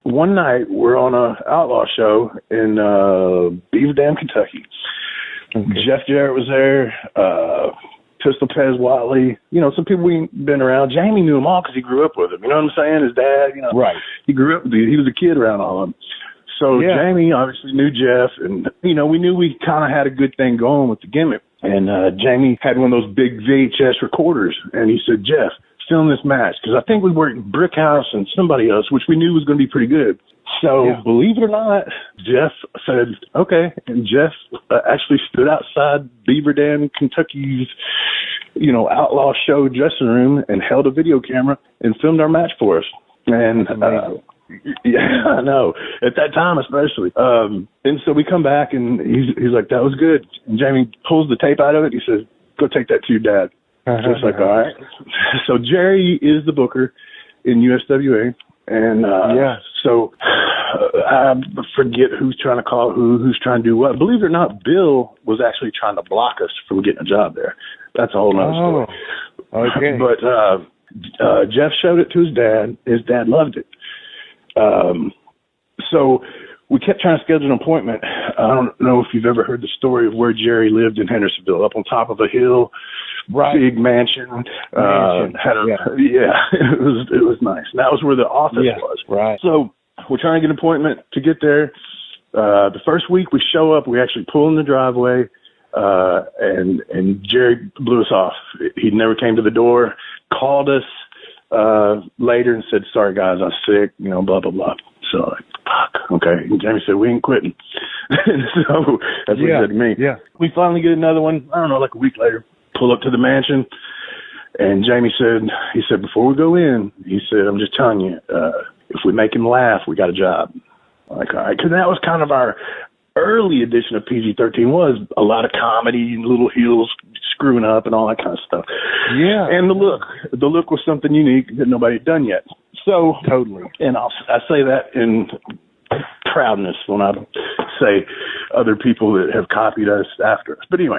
one night we're on a outlaw show in Beaver Dam, Kentucky. Okay. Jeff Jarrett was there, Pistol Pez Watley, some people we ain't been around. Jamie knew them all because he grew up with them. You know what I'm saying? His dad, Right. He grew up with he was a kid around all of them. So Jamie obviously knew Jeff, and, we knew we kind of had a good thing going with the gimmick. And Jamie had one of those big VHS recorders, and he said, Jeff, film this match, because I think we worked Brick House and somebody else, which we knew was going to be pretty good. So believe it or not, Jeff said, okay. And Jeff actually stood outside Beaver Dam, Kentucky's, outlaw show dressing room and held a video camera and filmed our match for us. And yeah, I know. At that time, especially. And so we come back, and he's like, that was good. And Jamie pulls the tape out of it. He says, go take that to your dad. So it's like, all right. So Jerry is the booker in USWA. And so I forget who's trying to call who's trying to do what. Believe it or not, Bill was actually trying to block us from getting a job there. That's a whole nother story. Okay. But Jeff showed it to his dad. His dad loved it. So we kept trying to schedule an appointment. I don't know if you've ever heard the story of where Jerry lived in Hendersonville, up on top of a hill, big mansion. It was nice. And that was where the office was. Right. So we're trying to get an appointment to get there. The first week we show up, we actually pull in the driveway, and Jerry blew us off. He never came to the door, called us later and said, sorry guys, I was sick, blah, blah, blah. So like, fuck, okay. And Jamie said, we ain't quitting. And so that's what he said to me. Yeah. We finally get another one, I don't know, like a week later, pull up to the mansion. And Jamie said, before we go in, he said, I'm just telling you, if we make him laugh, we got a job. Like, all right, because that was kind of our early edition of PG-13 was a lot of comedy and little heels screwing up and all that kind of stuff. Yeah. And the look was something unique that nobody had done yet. So totally. And I say that in proudness when I say other people that have copied us after us. But anyway,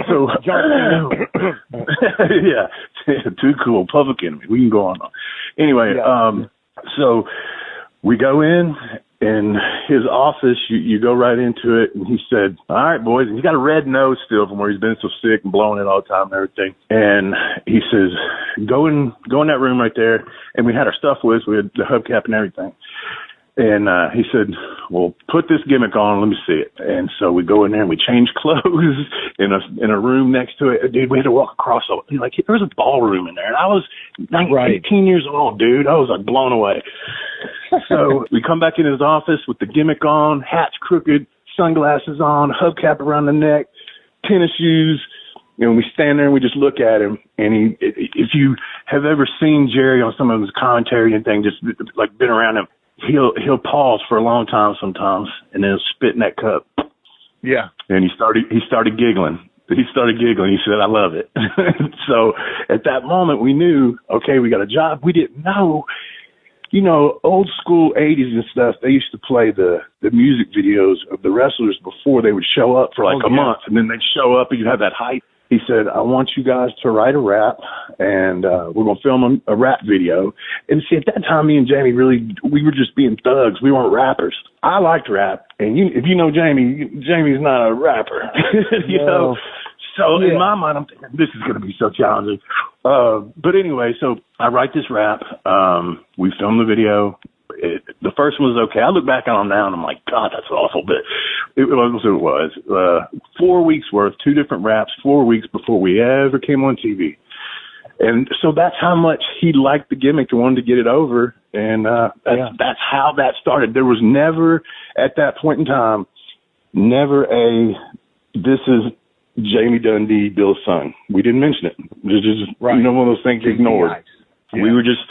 so too cool, Public Enemy. We can go on. Anyway, so we go in. In his office, you go right into it, and he said, all right, boys, and he's got a red nose still from where he's been so sick and blowing it all the time and everything. And he says, go in that room right there. And we had our stuff with us. We had the hubcap and everything. And he said, well, put this gimmick on. Let me see it. And so we go in there and we change clothes in a room next to it. Dude, we had to walk across. There was a ballroom in there. And I was 18 years old, dude. I was like blown away. So we come back in his office with the gimmick on, hat's crooked, sunglasses on, hubcap around the neck, tennis shoes. We stand there and we just look at him. And if you have ever seen Jerry on some of his commentary and things, just like been around him, he'll pause for a long time sometimes, and then he'll spit in that cup. Yeah. And he started giggling. He said, I love it. So at that moment we knew, okay, we got a job. We didn't know, old school 80s and stuff, they used to play the music videos of the wrestlers before they would show up for a month, and then they'd show up and you'd have that hype. He said, I want you guys to write a rap, and we're going to film a rap video. And see, at that time, me and Jamie we were just being thugs. We weren't rappers. I liked rap. And if you know Jamie, Jamie's not a rapper, know? So in my mind, I'm thinking, this is going to be so challenging. But anyway, so I write this rap. We film the video. The first one was okay. I look back on them now and I'm like, God, that's awful. But it was 4 weeks worth, 2 different raps, 4 weeks before we ever came on TV. And so that's how much he liked the gimmick and wanted to get it over. And that's how that started. There was never, at that point in time, this is Jamie Dundee, Bill's son. We didn't mention it. It was just one of those things ignored. Yeah. We were just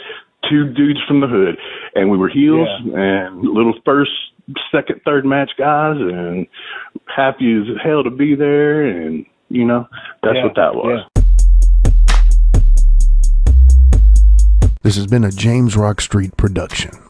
2 dudes from the hood, and we were heels and little first, second, third match guys, and happy as hell to be there, and that's what that was. This has been a James Rock Street production.